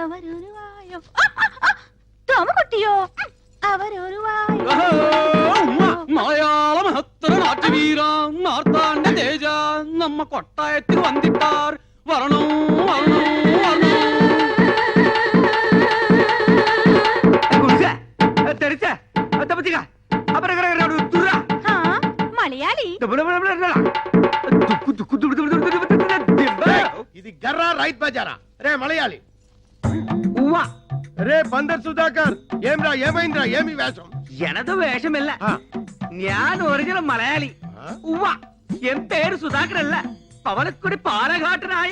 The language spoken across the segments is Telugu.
അവരൊരുവായോ തോമ കുട്ടിയോ അവരൊരുവായോ മലയാള മഹത്തര നാട്യവീര മാർത്താണ്ഡ തേജ നമ്മ കൊട്ടായത്തിൽ വന്നിട്ടാർ വരണോ വരണോ വരണോ మలయాళీ ఇది గర్రా రైత్ బజారా రే మలయాళి రే బందర్ సుధాకర్ ఏమ్రా ఏమైందిరా ఏమి వేషం ఎనదు వేషమిల్ల ഞാൻ ഒറിജിനൽ മലയാളി ഉവ്വ എൻ പേര് സുധാകർ അല്ല പവനക്കുടി പാലഘാട്ടനായ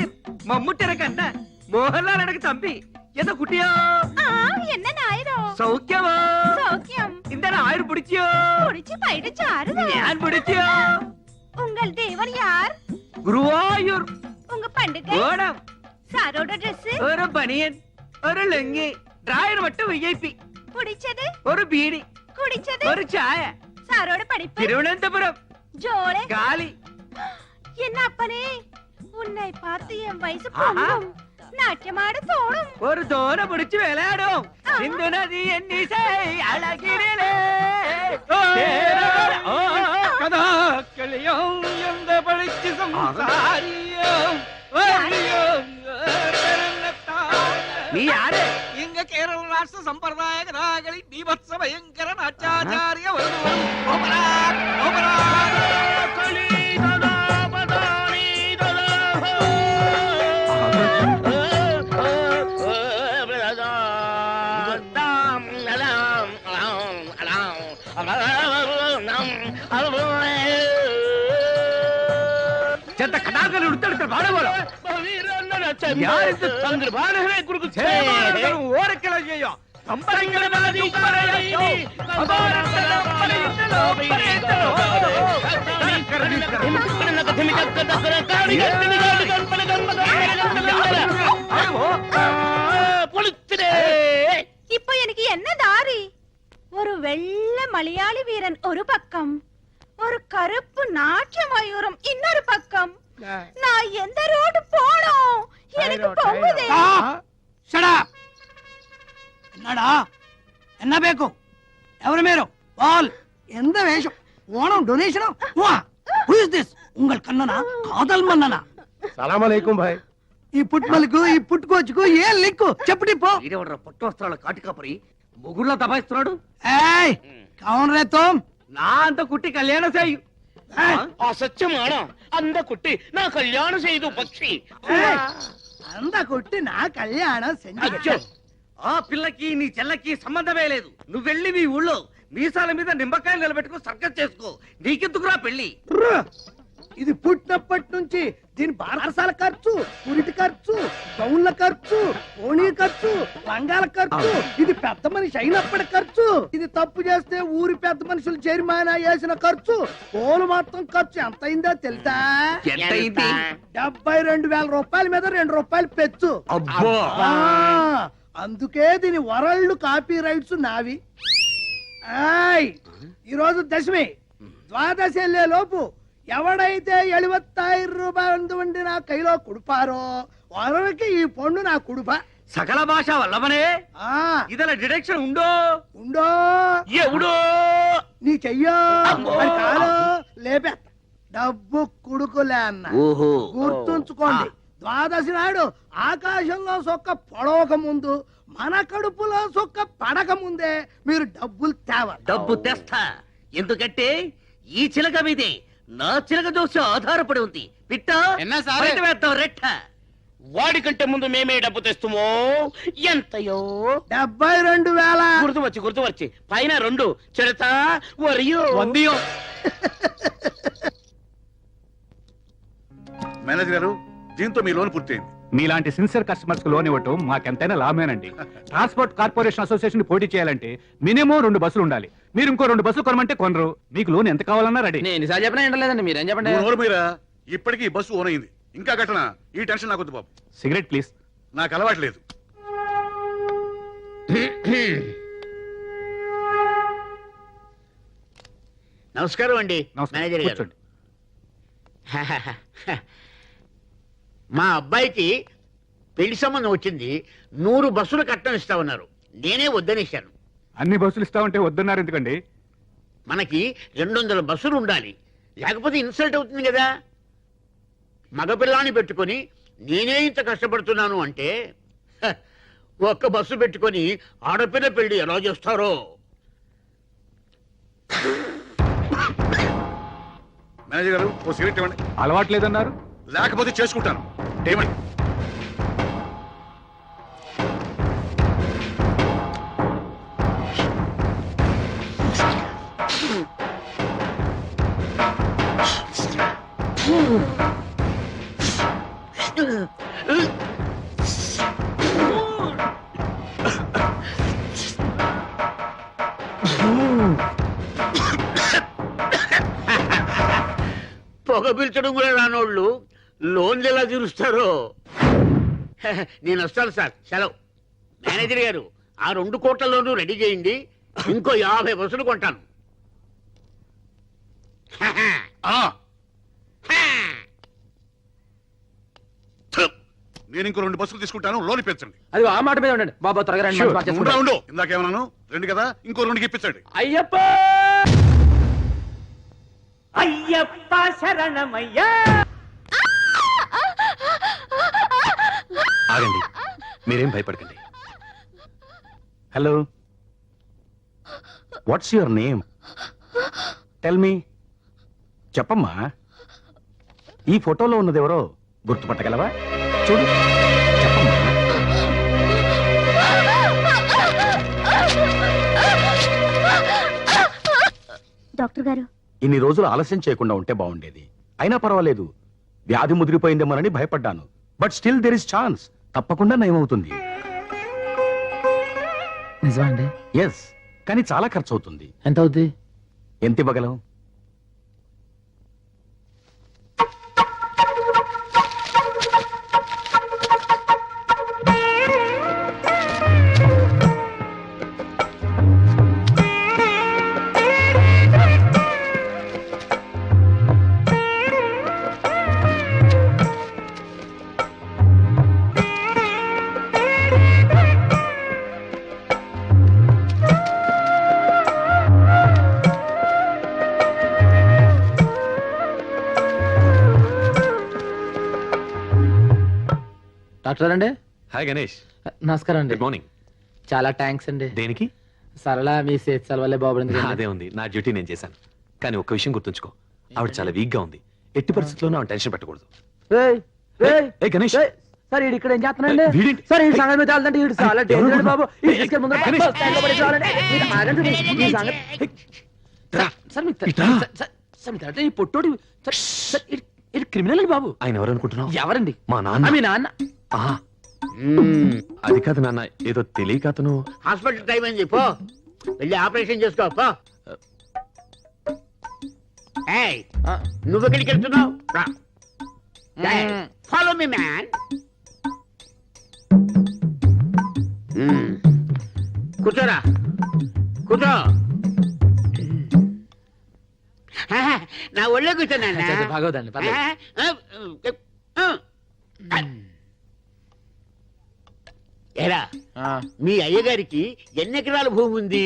മമ്മൂട്ടിനെ കണ്ട മോഹൻലാൽ അടക്ക് തമ്പി എന്താ കുട്ടിയോ என்ன நாயரோ സൗഖ്യമോ சௌக்கியம் இந்த ஆயுர் பிடிச்சிയോ குடிச்சு பயிடிச்சு ஆறுதோ ഞാൻ പിടിച്ചിയോ உங்கள் தேவர் யார் ഗുരുവായൂർ உங்க பண்டிகை ഓണം சாரோட Dress ഒരു ബനിയൻ ഒരു ലുങ്കി ഡ്രായർ മട്ടും വിഐപി பிடிச்சது ഒരു ബീഡി குடிச்சது ഒരു ചായ சாரோட படிப்பு തിരുവനന്തപുരം ஜோளே കാലി என்ன அப்பனே உன்னை பார்த்து என் வயசு பொங்கும் நாட்டியமாட தோணும் ഒരു തോര പിടിച്ച് വിളയാടും സിന്ധു നദി എന്നീസേ അഴകിരിലേ കഥാക്കളിയും എന്ത് പഠിച്ച് സംസാരിയും നീ ആര് ഇങ്ങ കേരള രാഷ്ട്ര സമ്പ്രദായ കഥാകളിൽ ബീഭത്സ ഭയങ്കര നാട്യാചാര്യ കഥാകൾ എടുത്തെടുത്ത പാടുപോലോ ഓരക്കല ചെയ്യോ இப்போ எனக்கு என்ன தாரி ஒரு வெள்ளை மலையாளி வீரன் ஒரு பக்கம் ஒரு கருப்பு நாட்டிய மயூரம் இன்னொரு பக்கம் நான் எந்த ரோடு போனோம் எனக்கு பொங்குதே என்னடா என்ன ಬೇಕು ఎవరు మీరు వాల్ ఎంత వేషం ఓണം డొనేషన్ హూ ఇస్ దిస్ உங்கள் కన్ననా కాదల్ మన్ననా సలాం అలైకుం భాయ్ ఈ పుట్మలకు ఈ పుట్టుకోచుకు ఏం లిక్కు చెప్పడి పో ఈడెవడ్రా పట్టు వస్త్రాల కాటికాపరి ముగుళ్ళ దబాయిస్తున్నాడు ఏయ్ కౌన్ రే తుమ్ నా అంత కుట్టి కళ్యాణ చేయు అసత్యమానా అంద కుట్టి నా కళ్యాణ చేయదు పక్షి అంద కొట్టి నా కళ్యాణం సెంజు ఆ పిల్లకి నీ చెల్లకి సంబంధమే లేదు నువ్వు వెళ్ళి మీ ఊళ్ళో మీసాల మీద నిమ్మకాయలు నిలబెట్టుకో సర్కస్ చేసుకో నీకెందుకురా పెళ్లి ఇది పుట్టినప్పటి నుంచి దీని బారసాల ఖర్చు పురిటి ఖర్చు గౌన్ల ఖర్చు ఓణీ ఖర్చు రంగాల ఖర్చు ఇది పెద్ద మనిషి అయినప్పటి ఖర్చు ఇది తప్పు చేస్తే ఊరి పెద్ద మనుషులు జరిమానా వేసిన ఖర్చు పోలు మొత్తం ఖర్చు ఎంత అయిందో తెలుసా 72,000 రూపాయల మీద 2 రూపాయలు పెచ్చు అందుకే దీని వరల్డ్ కాపీ రైట్స్ నావి ఈ రోజు దశమి ద్వాదశి వెళ్లే లోపు ఎవడైతే 70,000 రూపాయలు వండి నా కైలో కుడిపారో వారికి ఈ పండు నా కుడుప సకల భాష వల్లవనే ఇదల డిడక్షన్ ఉండో ఉండో ఎవడో నీ చెయ్యో కాలో లేపే డబ్బు కుడుకులే అన్న గుర్తుంచుకోండి ద్వాదశి నాడు ఆకాశంలో సొక్క పొడవక ముందు మన కడుపులో సొక్క పడక ముందే మీరు డబ్బులు తేవాలి డబ్బు తెస్తా ఎందుకంటే ఈ చిలక మీదే నా చిలక దోష ఆధారపడి ఉంది పిట్ట వేద్దాం రెట్ట వాడికంటే ముందు మేమే డబ్బు తెస్తామో ఎంతయో 72,000 గుర్తువచ్చి పైన 2 చెడతా వరియో వందియో మేనేజర్ గారు దీంతో మీ లోన్ పూర్తయింది. మీలాంటి సిన్సియర్ కస్టమర్స్ కు లోన్ ఇవ్వటం మాకెంతైనా లాభమేనండి. ట్రాన్స్పోర్ట్ కార్పొరేషన్ అసోసియేషన్ పోటీ చేయాలంటే మినిమం 2 బస్సులు ఉండాలి. మీరు ఇంకో 2 బస్సులు కొనమంటే కొనరు. మీకు లోన్ ఎంత కావాలన్నా రెడీ. నేను నిజాలు చెప్పినా ఏంటలేదండి, మీరేం చెప్పండి. మీరా ఇప్పటికీ ఈ బస్సు ఓన్ అయింది, ఇంకా కట్టనా? ఈ టెన్షన్ నాకు వద్దు బాబు. Cigarette please. నాకు అలవాటు లేదు. నమస్కారం అండి మేనేజర్ గారు. మా అబ్బాయికి పెళ్లి సంబంధం వచ్చింది, 100 బస్సులు కట్టం ఇస్తా ఉన్నారు. నేనే వద్దనేశాను. అన్ని బస్సులు ఇస్తామంటే వద్దన్నారు ఎందుకండి? మనకి 200 బస్సులు ఉండాలి, లేకపోతే ఇన్సల్ట్ అవుతుంది కదా. మగపిల్లాన్ని పెట్టుకొని నేనే ఇంత కష్టపడుతున్నాను అంటే ఒక్క బస్సు పెట్టుకొని ఆడపిల్ల పెళ్లి ఎలా చేస్తారో. మేనేజర్ గారు ఓ సిగరెట్ ఇవ్వండి. అలవాటు లేదన్నారు. లేకపోతే చేసుకుంటాను. ఏమండి? పొగ పీల్చడం కూడా రానోళ్ళు లోన్లు ఎలా తీరుస్తారో. నేను వస్తాను సార్, సెలవు. మేనేజర్ గారు ఆ 2 కోట్లలోనూ రెడీ చేయండి, ఇంకో 50 బస్సులు కొంటాను. నేను ఇంకో 2 బస్సులు తీసుకుంటాను, లోన్ ఇప్పించండి. అది ఆ మాట మీద ఉండండి బాబా, త్వరగా రండి. మంచి పని ఉండు, చేసుకుంటాం. ఉండు. ఇందాకేమన్నాను? 2 కదా, ఇంకో 2కి ఇప్పించండి. అయ్యప్ప అయ్యప్ప శరణమయ్యా. ఆగండి, మీరేం భయపడకండి. Hello, what's your name? Tell me. చెప్పమ్మా, ఈ ఫోటోలో ఉన్నది ఎవరో గుర్తుపట్టగలవా? చూడు, చెప్పమ్మా. డాక్టర్ గారు, ఇన్ని రోజులు ఆలస్యం చేయకుండా ఉంటే బాగుండేది. అయినా పర్వాలేదు, వ్యాధి ముదిరిపోయిందేమోనని భయపడ్డాను. But still there is chance. తప్పకుండా నయమవుతుంది. నిజమా అండి? ఎస్, కానీ చాలా ఖర్చు అవుతుంది. ఎంత అవుద్ది? ఎంత ఇవ్వగలం? డాక్టర్ అండి? హాయ్ గణేష్. నమస్కారం అండి. Good morning. చాలా థ్యాంక్స్ అండి. దేనికి? సరళ మీ సేత్సాల వల్లే బాగుంది. అదే ఉంది, నా డ్యూటీ నేను చేశాను. కానీ ఒక్క విషయం గుర్తుంచుకో, ఆవిడ చాలా వీక్ గా ఉంది. ఎట్టి పరిస్థితుల్లోనూ ఆవిడ టెన్షన్ పెట్టకూడదు. ఏయ్ గణేష్, సార్ ఈడు ఇక్కడ ఏం చేస్తున్నాండి? వీడేంటి? సార్ ఈ సంగతి మీద చాలంటే ఈడు చాలా డేంజర్ అండి బాబు. ఈడు తీసుకెళ్ళి ముందర గణేష్. బస్ స్టాండ్లో పడేసి చాలండి. మీరు ఆగండి, ఈ సంగతి. సార్ మీకు సార్ మీకు అంటే ఈ పొట్టోడి సార్ ఇది క్రిమినల్ అండి బాబు. ఆయన ఎవరు అనుకుంటున్నావు? ఎవరండి? మా నాన్న. మీ నాన్న. ఆహా, అది కాదు నాన్న, ఏదో తెలియక అతను. హాస్పిటల్ టైం అయింది, పో వెళ్ళి ఆపరేషన్ చేసుకో పో. ఏయ్, నువ్వు ఎక్కడికి వెళ్తున్నావు? Follow me man. కూర్చోరా, కూర్చో. నా ఒళ్ళో కూర్చోనా? బాగోదండి. ఏరా, మీ అయ్యగారికి ఎన్ని ఎకరాల భూమి ఉంది?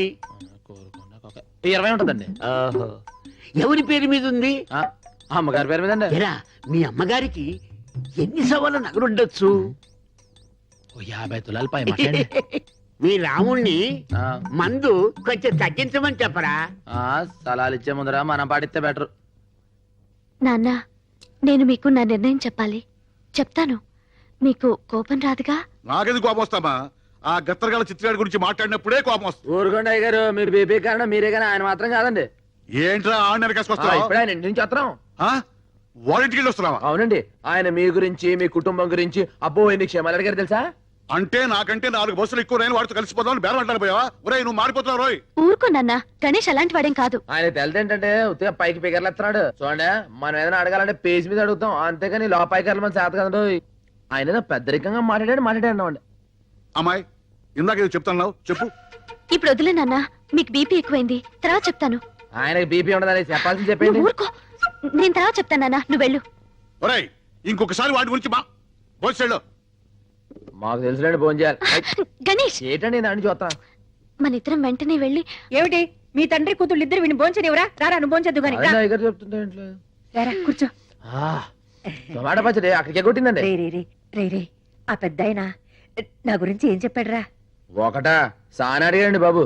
20 ఉంటుందండి. ఓహో, ఎవరి పేరు మీద ఉంది? అమ్మగారి పేరు మీద అండి. ఏరా, మీ అమ్మగారికి ఎన్ని సవాళ్ళ నగలుండొచ్చు? 50 తులాలు పై మాట్లాడండి. మీ రాముణ్ణి మందు కొంచెం తగ్గించమని చెప్పరా? సలాలు ఇచ్చే ముందర మనం పాటిస్తే బెటర్. నాన్న, నేను మీకు నా నిర్ణయం చెప్పాలి. చెప్తాను, మీకు కోపం రాదుగా? నాకెందుకు కోపం వస్తామా? ఆ గత్తరగాల చిత్రగాడి గురించి మాట్లాడినప్పుడే కోపం వస్తుంది. ఊరుకోండి అయ్య గారు, మీరు బీపీ కారణం మీరే కానీ ఆయన మాత్రం కాదండి. ఏంట్రా ఆడిన ఇప్పుడు ఆయన ఇంటి నుంచి వస్తున్నాం. వారింటికి వెళ్ళి వస్తున్నావా? అవునండి, ఆయన మీ గురించి మీ కుటుంబం గురించి అబ్బో ఎన్ని క్షేమాలు అడిగారు తెలుసా? అంటే నాకంటే 4 బస్సులు ఎక్కువ నేను వాడితో కలిసిపోదామని బేరం అంటాను పోయావా? ఒరేయ్, నువ్వు మారిపోతున్నావు రోయ్. ఊరుకో నాన్న, గణేష్ అలాంటి వాడేం కాదు. ఆయన తెలుసు ఏంటంటే ఉత్తిగా పైకి పిగర్లు ఎత్తున్నాడు. చూడండి, మనం ఏదైనా అడగాలంటే పేజ్ మీద అడుగుతాం, అంతేగాని లోపాయికర్లు మన చేత కదండు. ఆయన పెద్దరికంగా మాట్లాడాడు. అమ్మాయి, ఇందాక ఏదో చెప్తాను, చెప్పు. ఇప్పుడు వదిలే నాన్న, మీకు బీపీ ఎక్కువైంది, తర్వాత చెప్తాను. ఆయనకి బీపీ ఉండదని చెప్పాల్సింది చెప్పండి. నువ్వు ఊరుకో, నేను తర్వాత చెప్తాను నాన్న, నువ్వు వెళ్ళు. ఒరేయ్, ఇంకొకసారి వాటి గురించి మా బస్ సైడ్ మాకు తెలుసులేండి ఫోన్ చేయాలి గణేష్ ఏంటండి దాన్ని చూస్తా మన ఇద్దరం వెంటనే వెళ్ళి ఏమిటి మీ తండ్రి కూతుళ్ళు ఇద్దరు విని భోంచనివరా రారా నువ్వు భోంచద్దు గాని రా. దగ్గర చెప్తుంటే ఇంట్లో రారా, కూర్చో. టమాటా పచ్చడి అక్కడికి కొట్టిందండి రే రే రే రే రే ఆ పెద్దాయన నా గురించి ఏం చెప్పాడురా? ఒకటా సానా అడిగారండి బాబు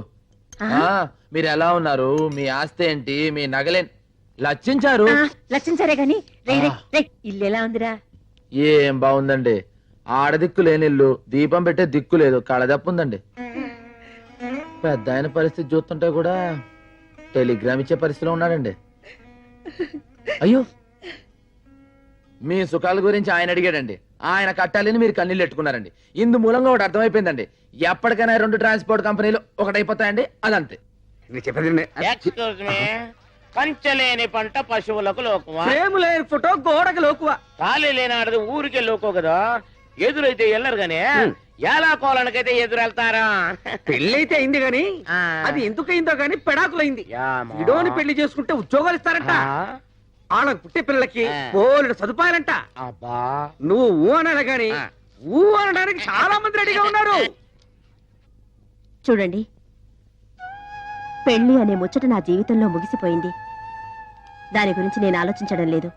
ఆహా. మీరు ఎలా ఉన్నారు మీ ఆస్తి ఏంటి మీ నగలేంటి లచ్చించారు లక్షించారే గాని రే రే రే ఇల్లు ఎలా ఉందిరా? ఏం బాగుందండి ఆడదిక్కు లేని ఇల్లు దీపం పెట్టే దిక్కు లేదు కళదప్పుందండి పెద్ద ఆయన పరిస్థితి చూస్తుంటే కూడా టెలిగ్రామ్ ఇచ్చే పరిస్థితిలో ఉన్నాడండి అయ్యో మీ సుఖాల గురించి ఆయన అడిగాడండి ఆయన కట్టాలని మీరు కన్నీళ్ళు పెట్టుకున్నారండి ఇందు మూలంగా ఒకటి అర్థమైపోయిందండి ఎప్పటికైనా 2 ట్రాన్స్పోర్ట్ కంపెనీలు ఒకటైపోతాయండి అదంతే ఎక్స్క్యూజ్ మీ పంచలేని పంట పశువులకు లోకువా ప్రేమ లేని ఫోటో గోడకు లోకువా ఖాళీ లేనాడదు ఊరికే లోకో కదా ఎదురైతే వెళ్ళరు గానీ ఎలా కోలనకైతే ఎదురెళ్తారా పెళ్ళైతే అయింది గాని అది ఎందుకయిందో గాని పెడాకులైంది ఇడోని పెళ్లి చేసుకుంటే ఉద్యోగాలు ఇస్తారంట వాళ్ళకి పుట్టే పిల్లలకి బోలెడు సదుపాయాలంట అబ్బా నువ్వు ఊ అనాలి గాని ఊ అనడానికి చాలా మంది రెడీగా ఉన్నారు. చూడండి, పెళ్లి అనే ముచ్చట నా జీవితంలో ముగిసిపోయింది. దాని గురించి నేను ఆలోచించడం లేదు.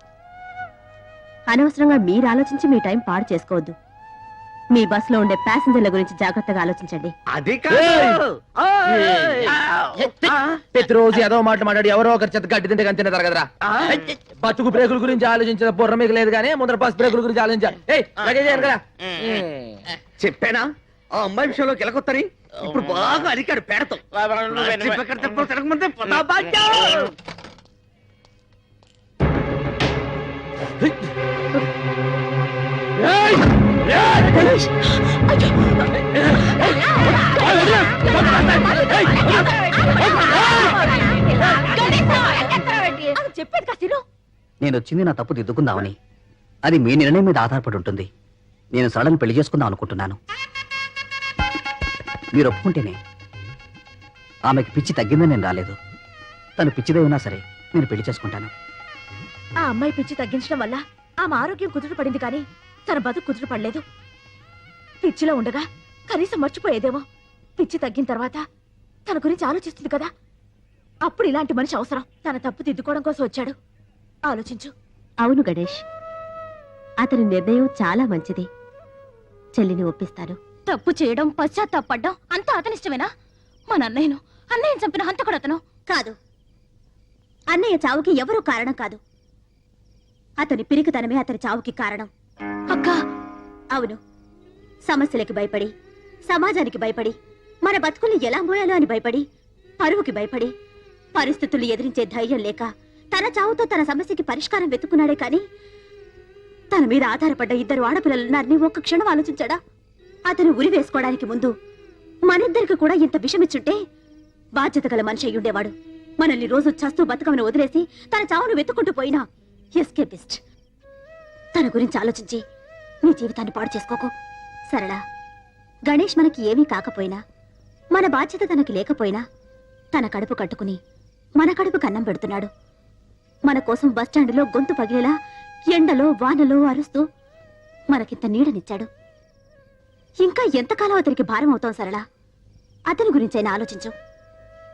అనవసరంగా మీరు ఆలోచించి మీ టైం పాడు చేసుకోవద్దు. మీ బస్సులో ఉండే ప్యాసింజర్ల గురించి జాగ్రత్తగా ఆలోచించండి. అది కాదు ప్రతిరోజు ఏదో మాట మాట్లాడి ఎవరో ఒకరి చెత్త గడ్డి తింటే కానీ తింటారు కదరా బతుకు బ్రేకుల గురించి ఆలోచించిన బుర్ర మీకు లేదు కానీ ముందర బస్ బ్రేకుల గురించి ఆలోచించాలి కదా చెప్పానా ఆ అమ్మాయి విషయంలో కెలకొత్తని ఇప్పుడు బాగా అరికాడు పేడతో తిరగమంటే చెప్పేది కాస్త నేను వచ్చింది నా తప్పు దిద్దుకుందామని. అది మీ నిర్ణయం మీద ఆధారపడి ఉంటుంది. నేను సరళని పెళ్లి చేసుకుందాం అనుకుంటున్నాను. మీరు ఒప్పుకుంటేనే. ఆమెకి పిచ్చి తగ్గిందని నేను రాలేదు. తను పిచ్చిదైనా సరే నేను పెళ్లి చేసుకుంటాను. ఆ అమ్మాయి పిచ్చి తగ్గించడం వల్ల ఆమె ఆరోగ్యం కుదుట పడింది కానీ తన బతుకు కుదుట పడలేదు. పిచ్చిలో ఉండగా కనీసం మర్చిపోయేదేమో. పిచ్చి తగ్గిన తర్వాత తన గురించి ఆలోచిస్తుంది కదా, అప్పుడు ఇలాంటి మనిషి అవసరం. తన తప్పు దిద్దుకోవడం కోసం వచ్చాడు. ఆలోచించు. అవును గణేష్, అతని నిర్ణయం చాలా మంచిది. చెల్లిని ఒప్పిస్తాను. తప్పు చేయడం, పశ్చాత్తాపడ్డం అంతా అతనిష్టమేనా? మా అన్నయ్యను చంపిన హంతకుడు అతను కాదు. అన్నయ్య చావుకి ఎవరూ కారణం కాదు. అతని పిరికితనమే అతని చావుకి కారణం. అక్కా, అవును. సమస్యలకి భయపడి, సమాజానికి భయపడి, మన బతుకుల్ని ఎలా మోయాలో అని భయపడి, పరువుకి భయపడి, పరిస్థితులు ఎదిరించే ధైర్యం లేక తన చావుతో తన సమస్యకి పరిష్కారం వెతుకున్నాడే కాని తన మీద ఆధారపడ్డ 2 ఆడపిల్లలున్నారని ఒక్క క్షణం ఆలోచించాడా? అతను ఉరి వేసుకోవడానికి ముందు మనిద్దరికి కూడా ఇంత విషమిచ్చుంటే బాధ్యత గల మనిషి అయ్యుండేవాడు. మనల్ని రోజు చస్తూ బతుకమని వదిలేసి తన చావును వెతుక్కుంటూ పోయినా ఎస్కేపిస్ట్. తన గురించి ఆలోచించి నీ జీవితాన్ని పాడు చేసుకోకు. సరళ, గణేష్ మనకి ఏమీ కాకపోయినా, మన బాధ్యత తనకి లేకపోయినా తన కడుపు కట్టుకుని మన కడుపు కన్నం పెడుతున్నాడు. మన కోసం బస్టాండులో గొంతు పగిలేలా ఎండలో వానలో అరుస్తూ మనకింత నీడనిచ్చాడు. ఇంకా ఎంతకాలం అతనికి భారం అవుతాం సరళ? అతని గురించైనా ఆలోచించు.